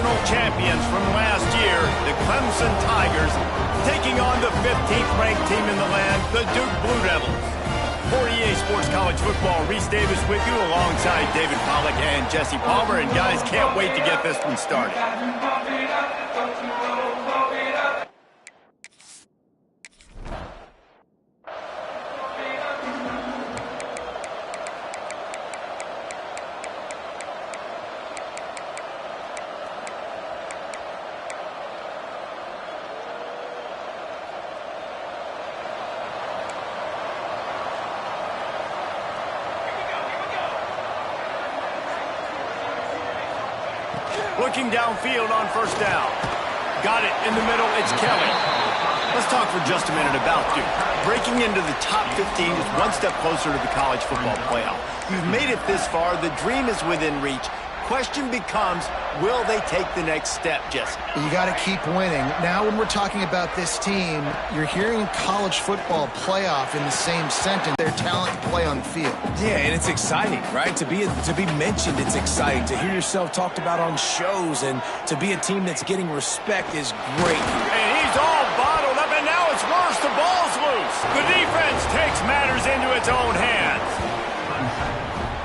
national champions from last year, the Clemson Tigers, taking on the 15th ranked team in the land, the Duke Blue Devils. For EA Sports College Football, Reese Davis with you alongside David Pollack and Jesse Palmer. And guys, can't wait to get this one started. Looking downfield on first down. Got it in the middle, it's Kelly. Let's talk for just a minute about Duke. Breaking into the top 15 is one step closer to the college football playoff. You've made it this far, the dream is within reach. Question becomes, will they take the next step, Jesse? You got to keep winning. Now when we're talking about this team, you're hearing college football playoff in the same sentence. Their talent play on the field. Yeah, and it's exciting, right? To be mentioned, it's exciting. To hear yourself talked about on shows and to be a team that's getting respect is great. And he's all bottled up, and now it's worse. The ball's loose. The defense takes matters into its own hands.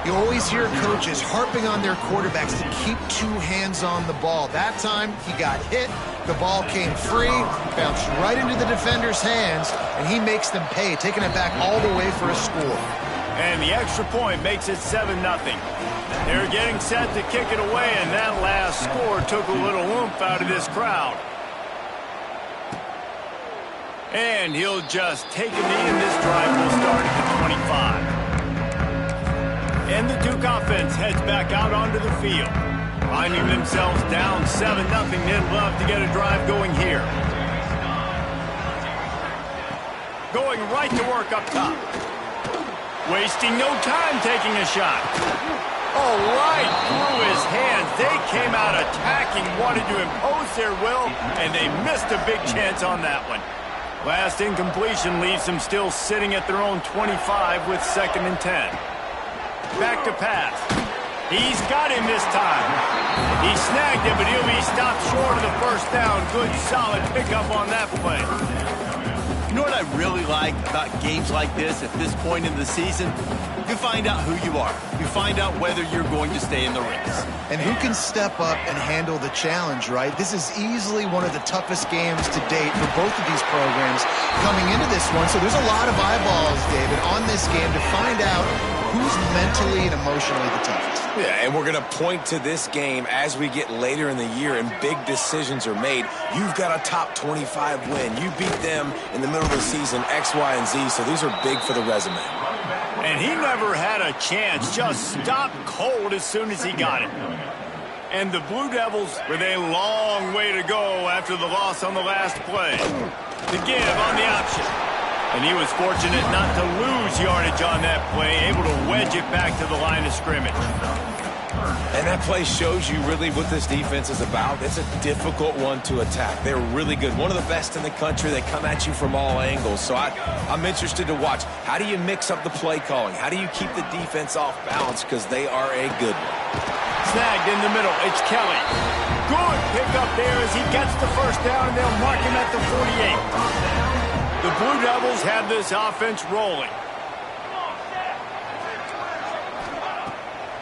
You always hear coaches harping on their quarterbacks to keep two hands on the ball. That time, he got hit, the ball came free, bounced right into the defender's hands, and he makes them pay, taking it back all the way for a score. And the extra point makes it 7-0. They're getting set to kick it away, and that last score took a little oomph out of this crowd. And he'll just take a knee, and this drive will start at the 25. And the Duke offense heads back out onto the field. Finding themselves down 7-0, they'd love to get a drive going here. Going right to work up top. Wasting no time taking a shot. Oh, right through his hands. They came out attacking, wanted to impose their will, and they missed a big chance on that one. Last incompletion leaves them still sitting at their own 25 with 2nd and 10. Back to pass. He's got him this time. He snagged it, but he'll be stopped short of the first down. Good, solid pickup on that play. You know what I really like about games like this at this point in the season? You find out who you are. You find out whether you're going to stay in the race. And who can step up and handle the challenge, right? This is easily one of the toughest games to date for both of these programs coming into this one. So there's a lot of eyeballs, David, on this game to find out who's mentally and emotionally the toughest. Yeah, and we're going to point to this game as we get later in the year and big decisions are made. You've got a top 25 win. You beat them in the middle of the season, X, Y, and Z, so these are big for the resume. And he never had a chance, just stopped cold as soon as he got it. And the Blue Devils with a long way to go after the loss on the last play. To give on the option. And he was fortunate not to lose yardage on that play, able to wedge it back to the line of scrimmage. And that play shows you really what this defense is about. It's a difficult one to attack. They're really good. One of the best in the country. They come at you from all angles. So I'm interested to watch. How do you mix up the play calling? How do you keep the defense off balance? Because they are a good one. Snagged in the middle. It's Kelly. Good pickup there as he gets the first down, and they'll mark him at the 48. The Blue Devils have this offense rolling.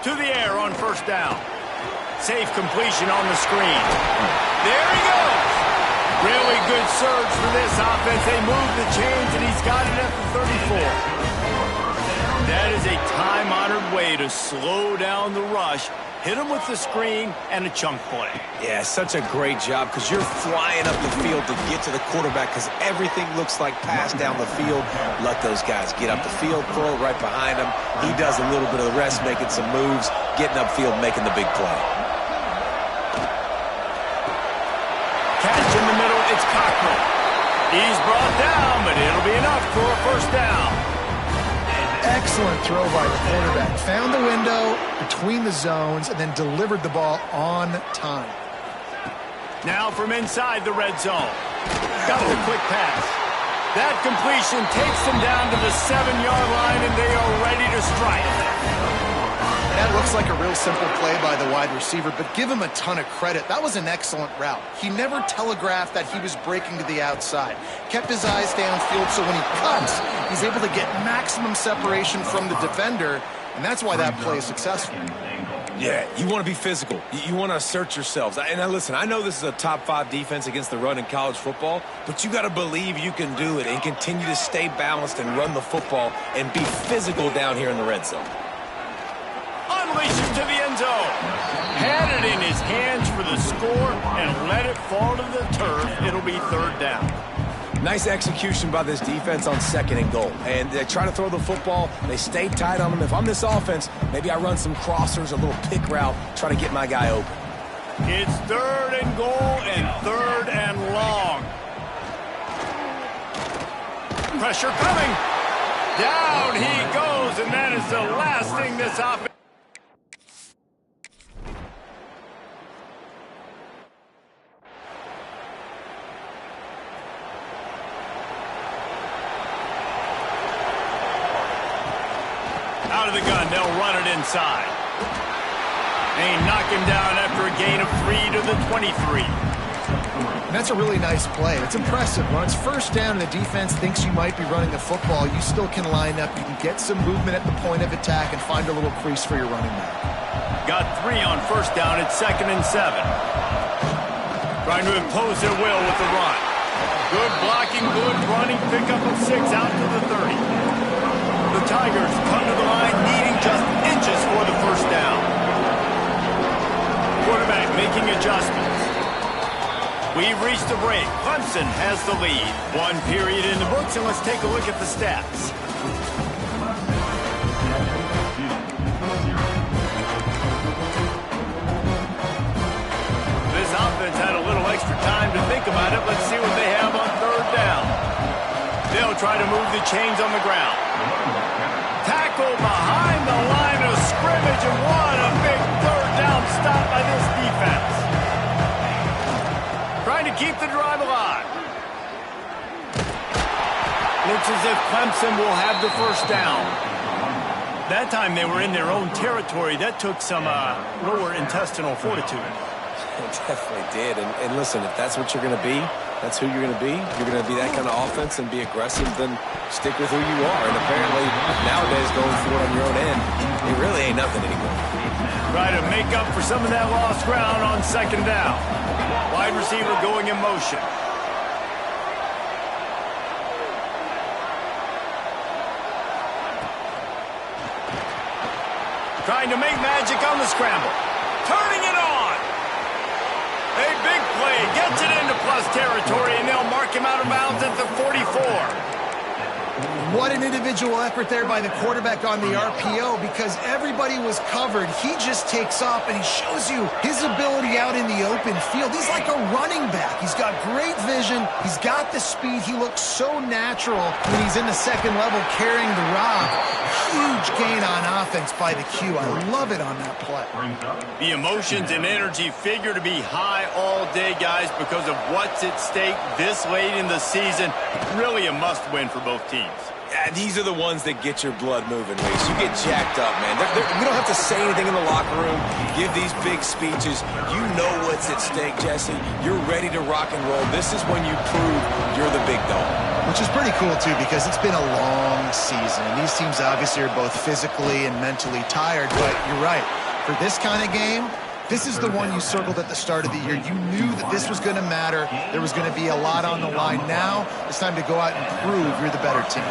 To the air on first down. Safe completion on the screen. There he goes. Really good surge for this offense. They move the chains, and he's got it at the 34. That is a time-honored way to slow down the rush. Hit him with the screen and a chunk play. Yeah, such a great job because you're flying up the field to get to the quarterback because everything looks like pass down the field. Let those guys get up the field, throw it right behind him. He does a little bit of the rest, making some moves, getting upfield, making the big play. Catch in the middle, it's Cochran. He's brought down, but it'll be enough for a first down. Excellent throw by the quarterback. Found the window between the zones and then delivered the ball on time. Now from inside the red zone. Got the quick pass. That completion takes them down to the 7-yard line, and they are ready to strike. That looks like a real simple play by the wide receiver, but give him a ton of credit. That was an excellent route. He never telegraphed that he was breaking to the outside. Kept his eyes downfield, so when he cuts, he's able to get maximum separation from the defender, and that's why that play is successful. Yeah, you want to be physical. You want to assert yourselves. And now listen, I know this is a top 5 defense against the run in college football, but you got to believe you can do it and continue to stay balanced and run the football and be physical down here in the red zone. Unleash him to the end zone. Had it in his hands for the score and let it fall to the turf. It'll be 3rd down. Nice execution by this defense on 2nd and goal. And they try to throw the football. They stay tight on them. If I'm this offense, maybe I run some crossers, a little pick route, try to get my guy open. It's 3rd and goal and 3rd and long. Pressure coming. Down he goes, and that is the last thing this offense. Out of the gun, they'll run it inside. They knock him down after a gain of 3 to the 23. And that's a really nice play. It's impressive. When it's 1st down and the defense thinks you might be running the football, you still can line up. You can get some movement at the point of attack and find a little crease for your running back. Got 3 on 1st down. It's 2nd and 7. Trying to impose their will with the run. Good blocking, good running. Pick up of 6 out to the 30. The Tigers come to the line needing just inches for the 1st down. Quarterback making adjustments. We've reached the break. Clemson has the lead. 1 period in the books, and let's take a look at the stats. This offense had a little extra time to think about it. Let's see what they have on 3rd down. They'll try to move the chains on the ground. Tackle behind the line of scrimmage, and what a big 3rd down stop by this defense. Trying to keep the drive alive. Looks as if Clemson will have the 1st down. That time they were in their own territory. That took some lower intestinal fortitude. It definitely did. And listen, if that's what you're going to be, that's who you're going to be. You're going to be that kind of offense and be aggressive, then stick with who you are. And apparently, nowadays, going for it on your own end, it really ain't nothing anymore. Try to make up for some of that lost ground on 2nd down. Wide receiver going in motion. Trying to make magic on the scramble. Turning it on. A big play. Gets it into plus territory, and they'll mark him out of bounds at the 44. What an individual effort there by the quarterback on the RPO, because everybody was covered. He just takes off, and he shows you his ability out in the open field. He's like a running back. He's got great vision. He's got the speed. He looks so natural when he's in the 2nd level carrying the rock. Huge gain on offense by the Q. I love it on that play. The emotions and energy figure to be high all day, guys, because of what's at stake this late in the season. Really a must-win for both teams. Yeah, these are the ones that get your blood moving, Reese. You get jacked up, man. You don't have to say anything in the locker room, give these big speeches. You know what's at stake, Jesse. You're ready to rock and roll. This is when you prove you're the big dog. Which is pretty cool, too, because it's been a long season. And these teams obviously are both physically and mentally tired, but you're right. For this kind of game, this is the one you circled at the start of the year. You knew that this was going to matter. There was going to be a lot on the line. Now it's time to go out and prove you're the better team.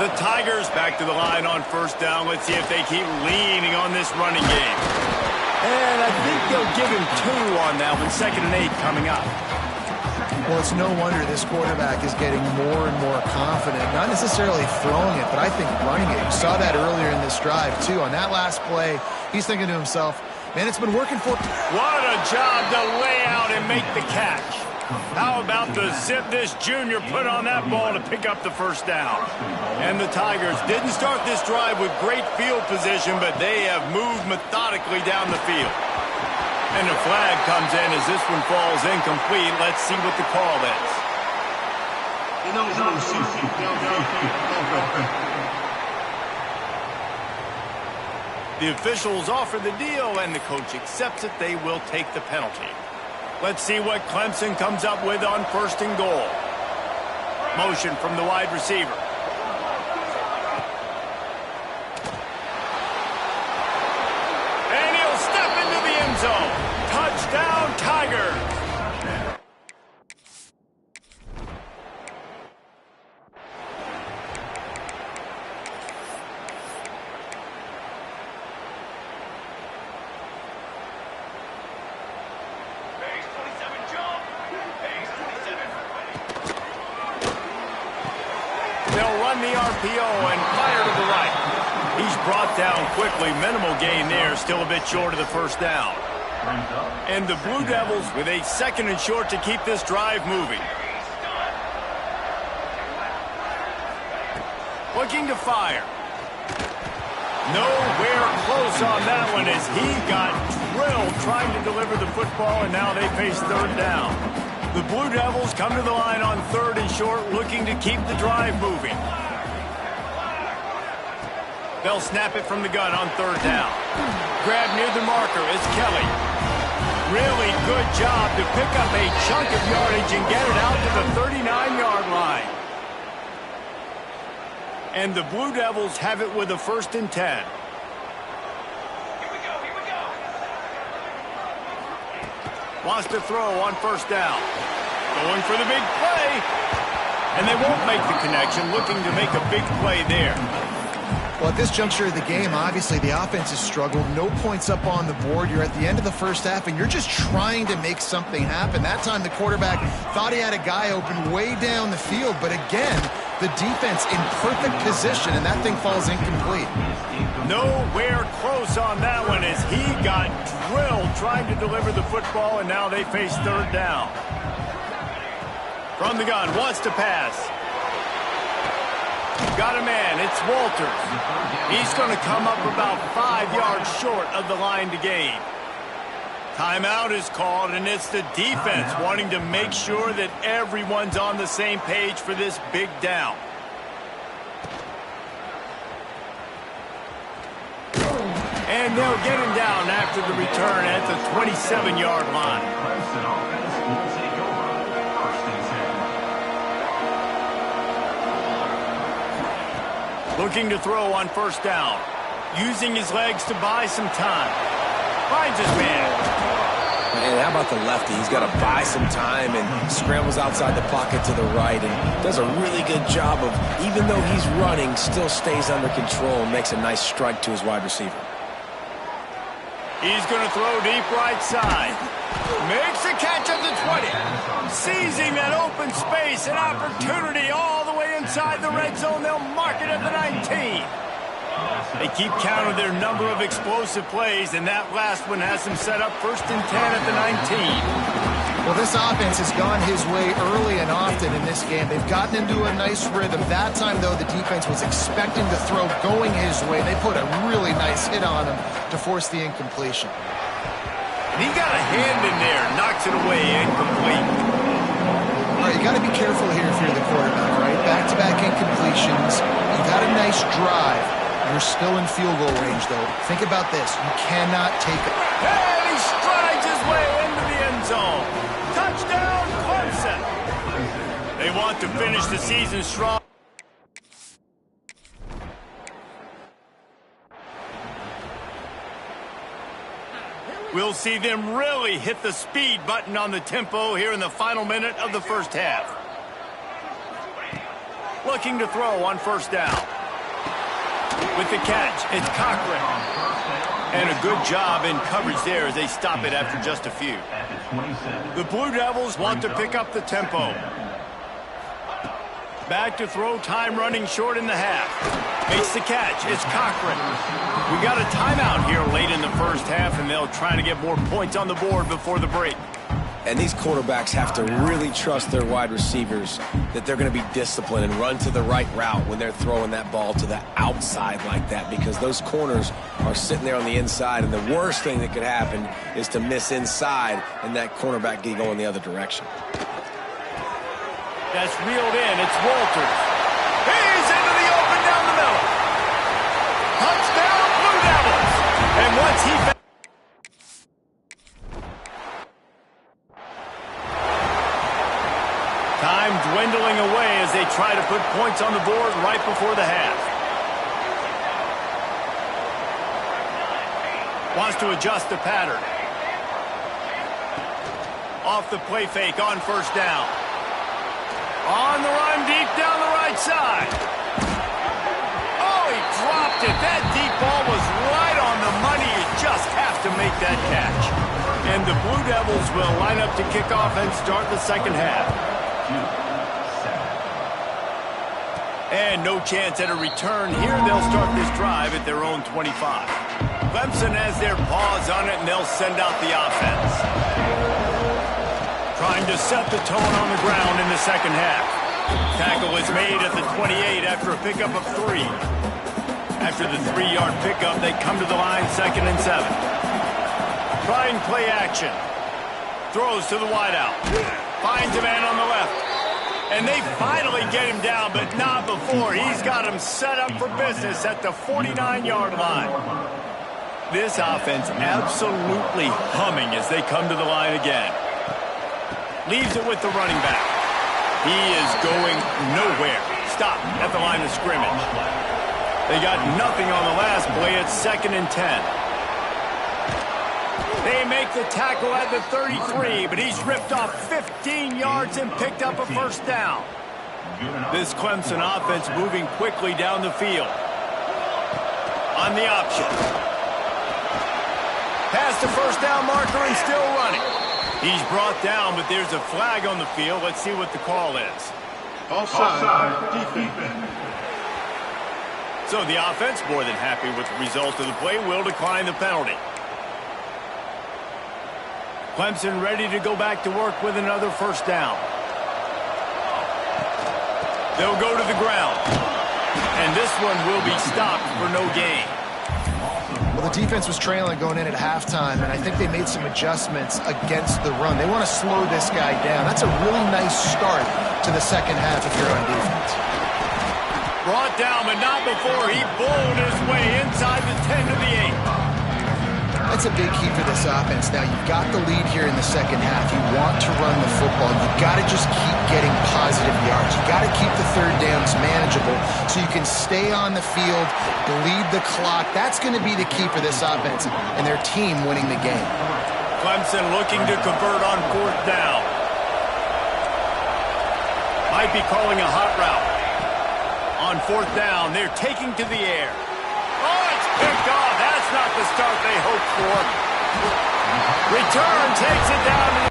The Tigers back to the line on 1st down. Let's see if they keep leaning on this running game. And I think they'll give him 2 on that one. 2nd and 8 coming up. Well, it's no wonder this quarterback is getting more and more confident. Not necessarily throwing it, but I think running it. You saw that earlier in this drive, too. On that last play, he's thinking to himself, man, it's been working for... What a job to lay out and make the catch. How about the zip this junior put on that ball to pick up the 1st down? And the Tigers didn't start this drive with great field position, but they have moved methodically down the field. And the flag comes in as this one falls incomplete. Let's see what the call is. The officials offer the deal, and the coach accepts it. They will take the penalty. Let's see what Clemson comes up with on 1st and goal. Motion from the wide receiver. And he'll step into the end zone. Touchdown, Tigers. They'll run the RPO and fire to the right. He's brought down quickly. Minimal gain there. Still a bit short of the 1st down. And the Blue Devils with a 2nd and short to keep this drive moving. Looking to fire. Nowhere close on that one as he got drilled trying to deliver the football, and now they face 3rd down. The Blue Devils come to the line on 3rd and short, looking to keep the drive moving. They'll snap it from the gun on 3rd down. Grab near the marker is Kelly. Really good job to pick up a chunk of yardage and get it out to the 39-yard line. And the Blue Devils have it with a 1st and 10. Wants to throw on 1st down. Going for the big play. And they won't make the connection, looking to make a big play there. Well, at this juncture of the game, obviously the offense has struggled. No points up on the board. You're at the end of the 1st half, and you're just trying to make something happen. That time the quarterback thought he had a guy open way down the field, but again, the defense in perfect position, and that thing falls incomplete. Nowhere close on that one as he got drilled trying to deliver the football, and now they face 3rd down. From the gun, wants to pass. Got a man, it's Walters. He's going to come up about 5 yards short of the line to gain. Timeout is called, and it's the defense wanting to make sure that everyone's on the same page for this big down. And they'll get him down after the return at the 27-yard line. Looking to throw on 1st down. Using his legs to buy some time. Finds his man. And how about the lefty? He's got to buy some time and scrambles outside the pocket to the right and does a really good job of, even though he's running, still stays under control and makes a nice strike to his wide receiver. He's going to throw deep right side. Makes a catch at the 20. Seizing that open space, an opportunity all the way inside the red zone. They'll mark it at the 19. They keep count of their number of explosive plays, and that last one has them set up 1st and 10 at the 19. Well, this offense has gone his way early and often in this game. They've gotten into a nice rhythm. That time, though, the defense was expecting the throw going his way. They put a really nice hit on him to force the incompletion. He got a hand in there, knocks it away, incomplete. All right, you got to be careful here if you're the quarterback, right? Back-to-back incompletions. You got a nice drive. You're still in field goal range, though. Think about this. You cannot take it. And he strides his way into the end zone. Touchdown, Clemson. They want to finish the season strong. We'll see them really hit the speed button on the tempo here in the final minute of the 1st half. Looking to throw on 1st down. With the catch, it's Cochran. And a good job in coverage there as they stop it after just a few. The Blue Devils want to pick up the tempo. Back to throw, time running short in the half. Makes the catch, it's Cochran. We got a timeout here late in the 1st half, and they'll try to get more points on the board before the break. And these quarterbacks have to really trust their wide receivers that they're going to be disciplined and run to the right route when they're throwing that ball to the outside like that, because those corners are sitting there on the inside, and the worst thing that could happen is to miss inside and that cornerback get going the other direction. That's reeled in. It's Walters. He's into the open down the middle. Touchdown, Blue Devils. And once he... Time dwindling away as they try to put points on the board right before the half. Wants to adjust the pattern. Off the play fake on first down. On the run deep down the right side. Oh, he dropped it. That deep ball was right on the money. You just have to make that catch. And the Blue Devils will line up to kick off and start the second half. And no chance at a return here. They'll start this drive at their own 25. Clemson has their paws on it, and they'll send out the offense. Trying to set the tone on the ground in the second half. Tackle is made at the 28 after a pickup of 3. After the 3-yard pickup, they come to the line 2nd and 7. Trying play action. Throws to the wideout. Finds a man on the left. And they finally get him down, but not before. He's got him set up for business at the 49-yard line. This offense absolutely humming as they come to the line again. Leaves it with the running back. He is going nowhere. Stop at the line of scrimmage. They got nothing on the last play. It's 2nd and 10. They make the tackle at the 33, but he's ripped off 15 yards and picked up a first down. This Clemson offense moving quickly down the field. On the option. Past the first down marker and still running. He's brought down, but there's a flag on the field. Let's see what the call is. Offside, defense. So the offense, more than happy with the result of the play, will decline the penalty. Clemson ready to go back to work with another first down. They'll go to the ground. And this one will be stopped for no gain. Well, the defense was trailing going in at halftime, and I think they made some adjustments against the run. They want to slow this guy down. That's a really nice start to the second half if you're on defense. Brought down, but not before he bowled his way inside the 10 to the 8. That's a big key for this offense. Now, you've got the lead here in the second half. You want to run the football. You've got to just keep getting positive yards. You've got to keep the third downs manageable so you can stay on the field, bleed the clock. That's going to be the key for this offense and their team winning the game. Clemson looking to convert on 4th down. Might be calling a hot route. On 4th down, they're taking to the air. Oh, it's picked off. That's not the start they hoped for. Return takes it down.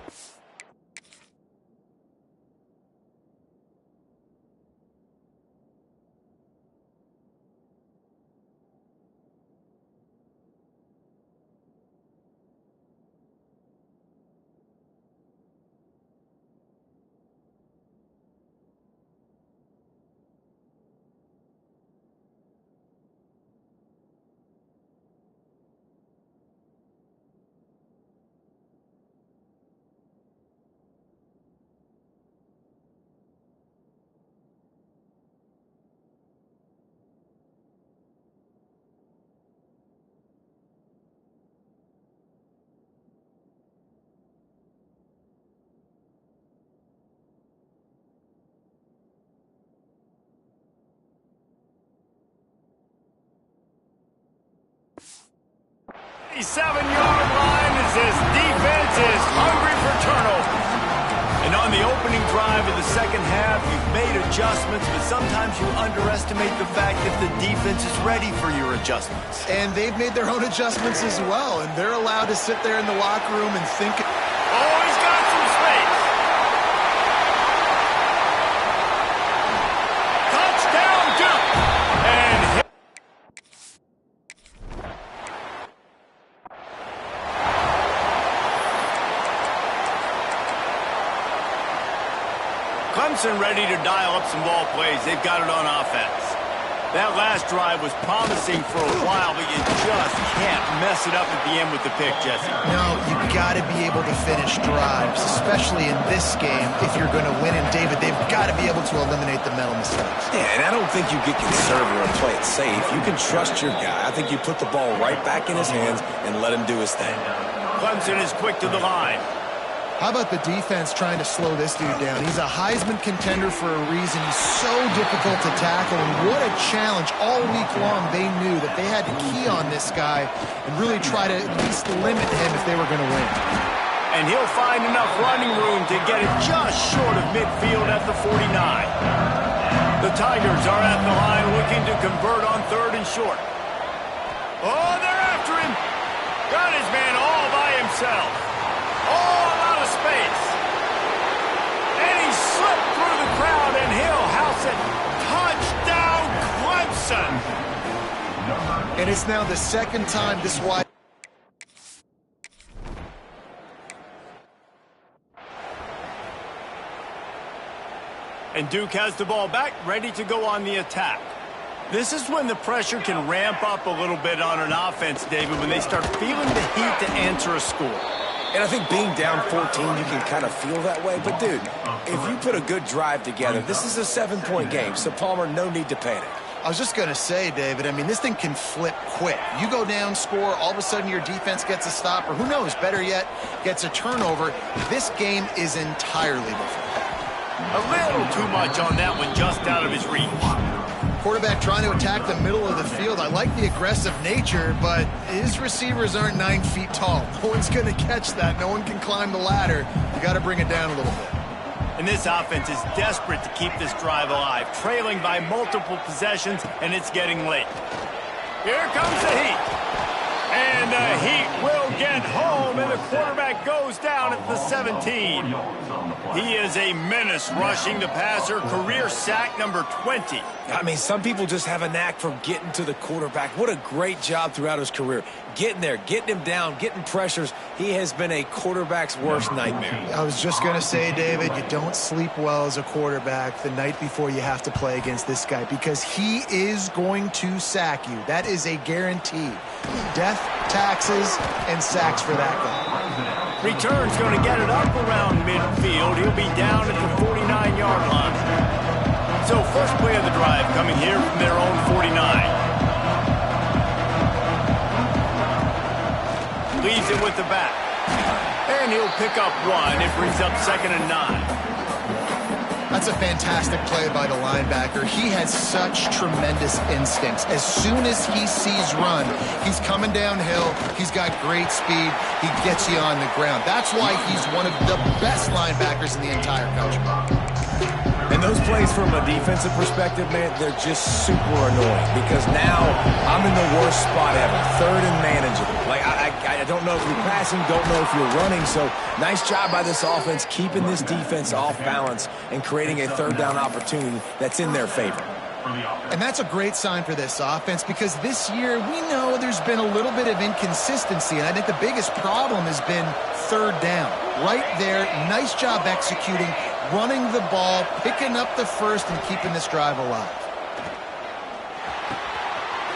The 7-yard line as this defense is hungry for turnovers. And on the opening drive of the second half, you've made adjustments, but sometimes you underestimate the fact that the defense is ready for your adjustments. And they've made their own adjustments as well, and they're allowed to sit there in the locker room and think. Oh, he's got some space. Touchdown, Duke. And Clemson ready to dial up some ball plays. They've got it on offense. That last drive was promising for a while, but you just can't mess it up at the end with the pick, Jesse. No, you've got to be able to finish drives, especially in this game if you're going to win. And, David, they've got to be able to eliminate the mental mistakes. Yeah, and I don't think you get conservative and play it safe. You can trust your guy. I think you put the ball right back in his hands and let him do his thing. Clemson is quick to the line. How about the defense trying to slow this dude down? He's a Heisman contender for a reason. He's so difficult to tackle, and what a challenge. All week long, they knew that they had to key on this guy and really try to at least limit him if they were going to win. And he'll find enough running room to get it just short of midfield at the 49. The Tigers are at the line looking to convert on 3rd and short. Oh, they're after him. Got his man all by himself. All out of space. And he slipped through the crowd, and he'll house it. Touchdown, Clemson. And it's now the second time this wide. And Duke has the ball back, ready to go on the attack. This is when the pressure can ramp up a little bit on an offense, David, when they start feeling the heat to answer a score. And I think being down 14, you can kind of feel that way. But, dude, if you put a good drive together, this is a 7-point game. So, Palmer, no need to panic. I was just going to say, David, I mean, this thing can flip quick. You go down, score, all of a sudden your defense gets a stop, or who knows, better yet, gets a turnover. This game is entirely different. A little too much on that one, just out of his reach. Quarterback trying to attack the middle of the field. I like the aggressive nature, but his receivers aren't 9 feet tall. No one's going to catch that. No one can climb the ladder. You got to bring it down a little bit. And this offense is desperate to keep this drive alive, trailing by multiple possessions, and it's getting late. Here comes the heat. And the heat will get home, and the quarterback goes down at the 17. He is a menace rushing the passer, career sack number 20. I mean, some people just have a knack for getting to the quarterback. What a great job throughout his career. Getting there, getting him down, getting pressures. He has been a quarterback's worst nightmare. I was just going to say, David, you don't sleep well as a quarterback the night before you have to play against this guy because he is going to sack you. That is a guarantee. Death, taxes, and sacks for that guy. Return's going to get it up around midfield. He'll be down at the 49-yard line. So first play of the drive coming here from their own 49. Leaves it with the back. And he'll pick up 1. It brings up 2nd and 9. That's a fantastic play by the linebacker. He has such tremendous instincts. As soon as he sees run, he's coming downhill. He's got great speed. He gets you on the ground. That's why he's one of the best linebackers in the entire country. And those plays from a defensive perspective, man, they're just super annoying because now I'm in the worst spot ever, 3rd and manageable. Like, I don't know if you're passing, don't know if you're running. So nice job by this offense keeping this defense off balance and creating a 3rd down opportunity that's in their favor. And that's a great sign for this offense because this year we know there's been a little bit of inconsistency, and I think the biggest problem has been 3rd down. Right there, nice job executing, running the ball, picking up the first, and keeping this drive alive.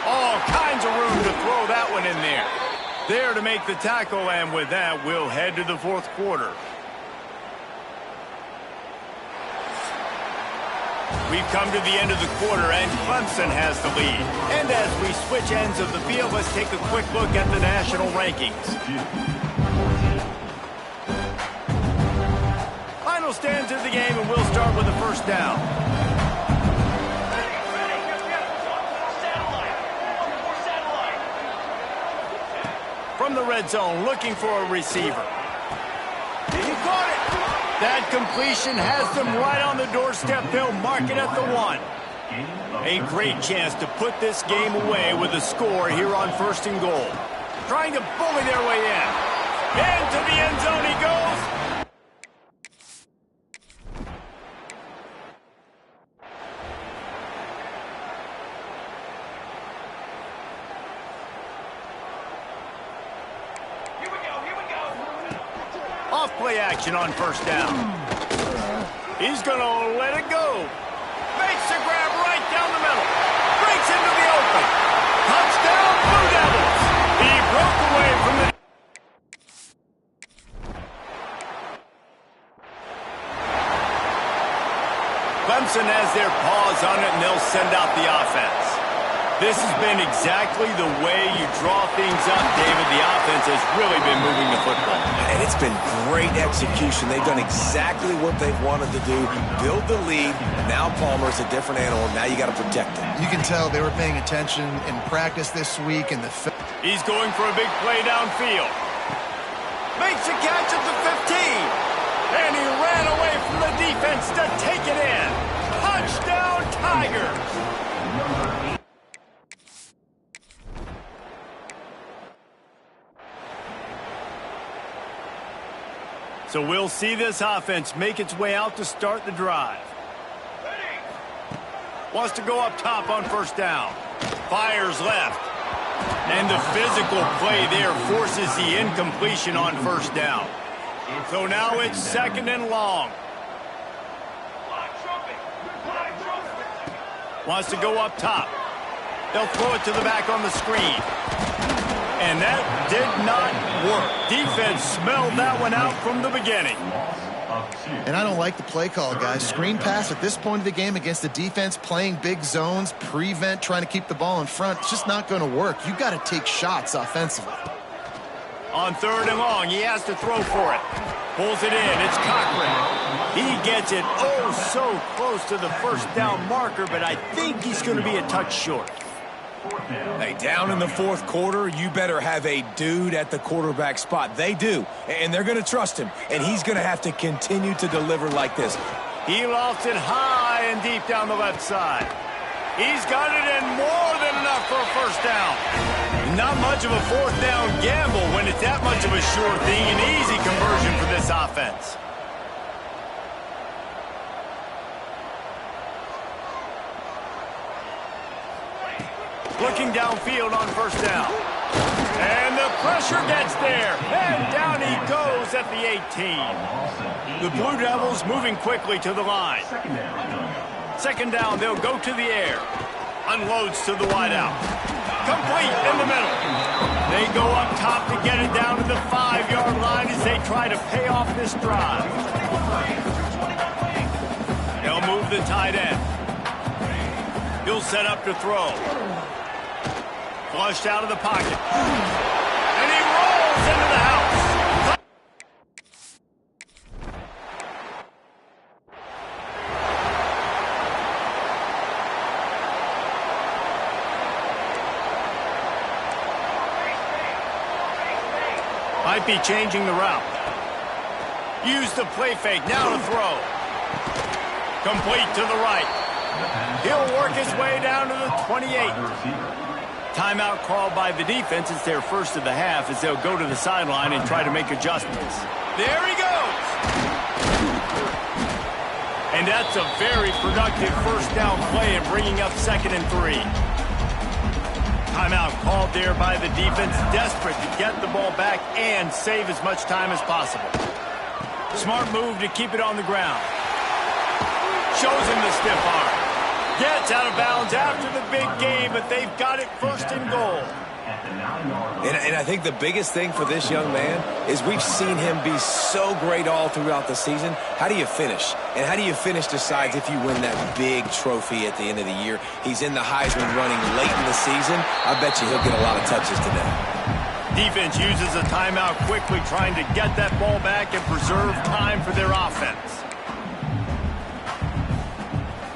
All kinds of room to throw that one in there. There to make the tackle, and with that, we'll head to the 4th quarter. We've come to the end of the quarter, and Clemson has the lead. And as we switch ends of the field, let's take a quick look at the national rankings. Final stands of the game, and we'll start with the first down. From the red zone, looking for a receiver. He caught it. That completion has them right on the doorstep. They'll mark it at the 1. A great chance to put this game away with a score here on 1st and goal. Trying to bully their way in. Into the end zone he goes. Off-play action on 1st down. He's going to let it go. Makes the grab right down the middle. Brings broke away from the... Clemson has their paws on it, and they'll send out the offense. This has been exactly the way you draw things up, David. The offense has really been moving the football. And it's been great execution. They've done exactly what they've wanted to do. Build the lead. Now Palmer's a different animal. Now you got to protect him. You can tell they were paying attention in practice this week. And he's going for a big play downfield. Makes a catch at the 15. And he ran away from the defense to take it in. Touchdown, Tigers. So we'll see this offense make its way out to start the drive. Wants to go up top on first down. Fires left. And the physical play there forces the incompletion on first down. So now it's second and long. Wants to go up top. They'll throw it to the back on the screen. And that did not work. Defense smelled that one out from the beginning. And I don't like the play call, guys. Screen pass at this point of the game against the defense playing big zones, prevent, trying to keep the ball in front. It's just not going to work. You got to take shots offensively. On third and long, he has to throw for it. Pulls it in. It's Cochran. He gets it oh so close to the first down marker, but I think he's going to be a touch short. Hey, down in the fourth quarter, you better have a dude at the quarterback spot. They do, and they're going to trust him, and he's going to have to continue to deliver like this. He lofts it high and deep down the left side. He's got it in more than enough for a first down. Not much of a fourth down gamble when it's that much of a sure thing. An easy conversion for this offense. Looking downfield on first down. And the pressure gets there. And down he goes at the 18. The Blue Devils moving quickly to the line. Second down, they'll go to the air. Unloads to the wideout. Complete in the middle. They go up top to get it down to the 5-yard line as they try to pay off this drive. They'll move the tight end. He'll set up to throw. Flushed out of the pocket. And he rolls into the house. Might be changing the route. Use the play fake. Now to throw. Complete to the right. He'll work his way down to the 28. Timeout called by the defense. It's their first of the half as they'll go to the sideline and try to make adjustments. There he goes! And that's a very productive first down play and bringing up 2nd and 3. Timeout called there by the defense, desperate to get the ball back and save as much time as possible. Smart move to keep it on the ground. Shows him the stiff arm. Gets out of bounds after the big game, but they've got it first and goal. And I think the biggest thing for this young man is we've seen him be so great all throughout the season. How do you finish? And how do you finish decides if you win that big trophy at the end of the year. He's in the Heisman running late in the season. I bet you he'll get a lot of touches today. Defense uses a timeout quickly, trying to get that ball back and preserve time for their offense.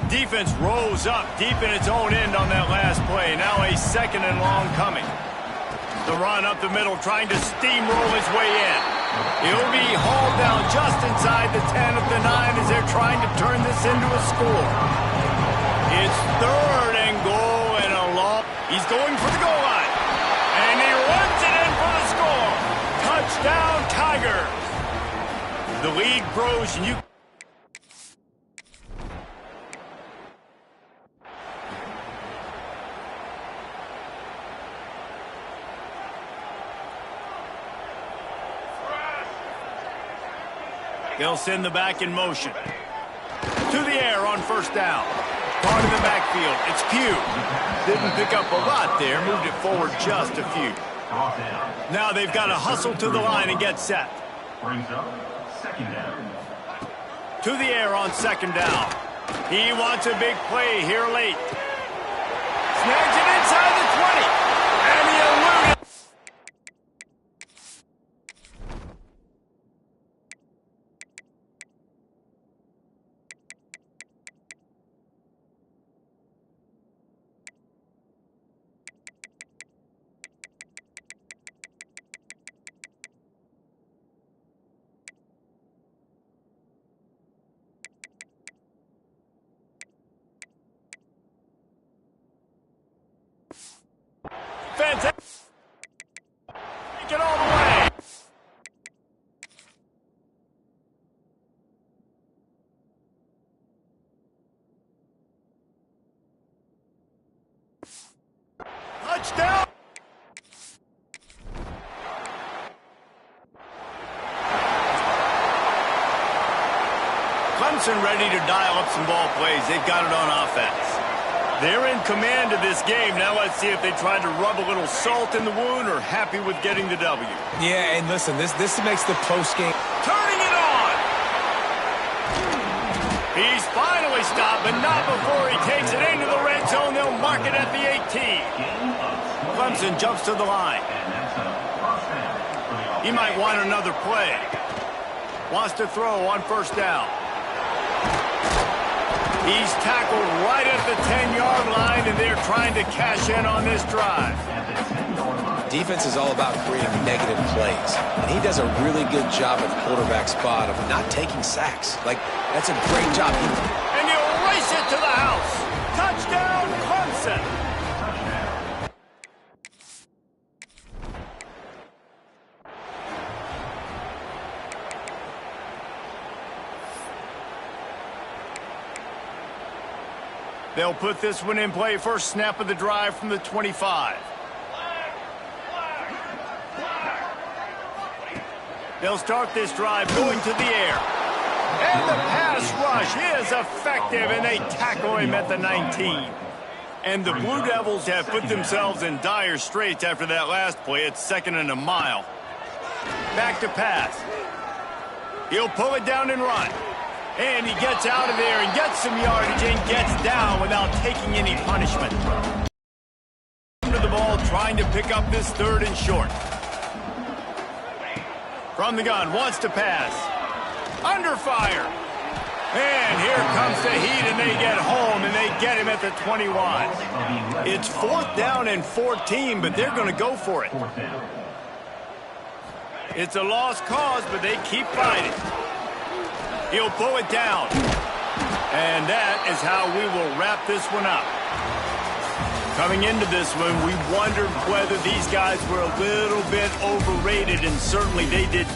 Defense rolls up deep in its own end on that last play. Now a 2nd and long coming. The run up the middle, trying to steamroll his way in. He'll be hauled down just inside the 10 of the 9 as they're trying to turn this into a score. It's 3rd and goal and a long. He's going for the goal line. And he runs it in for the score. Touchdown, Tigers. The lead grows, and you... They'll send the back in motion. To the air on first down. Caught in the backfield. It's Pugh. Didn't pick up a lot there. Moved it forward just a few. Now they've got to hustle to the line and get set. Brings up second down. To the air on second down. He wants a big play here late. Snags it inside the 20. And he eluded. Fantastic. Take it all the way. Touchdown. Clemson ready to dial up some ball plays. They've got it on offense. They're in command of this game. Now let's see if they try to rub a little salt in the wound or happy with getting the W. Yeah, and listen, this makes the postgame. Turning it on. He's finally stopped, but not before he takes it into the red zone. They'll mark it at the 18. Clemson jumps to the line. He might want another play. Wants to throw on first down. He's tackled right at the 10-yard line, and they're trying to cash in on this drive. Defense is all about creating negative plays, and he does a really good job at the quarterback spot of not taking sacks. Like, that's a great job. And he'll race it to the house. Touchdown, Clemson. They'll put this one in play. First snap of the drive from the 25. They'll start this drive going to the air. And the pass rush is effective, and they tackle him at the 19. And the Blue Devils have put themselves in dire straits after that last play. It's second and a mile. Back to pass. He'll pull it down and run. And he gets out of there and gets some yardage and gets down without taking any punishment. Under the ball, trying to pick up this third and short. From the gun, wants to pass. Under fire. And here comes the heat, and they get home, and they get him at the 21. It's fourth down and 14, but they're going to go for it. It's a lost cause, but they keep fighting. He'll pull it down. And that is how we will wrap this one up. Coming into this one, we wondered whether these guys were a little bit overrated, and certainly they did.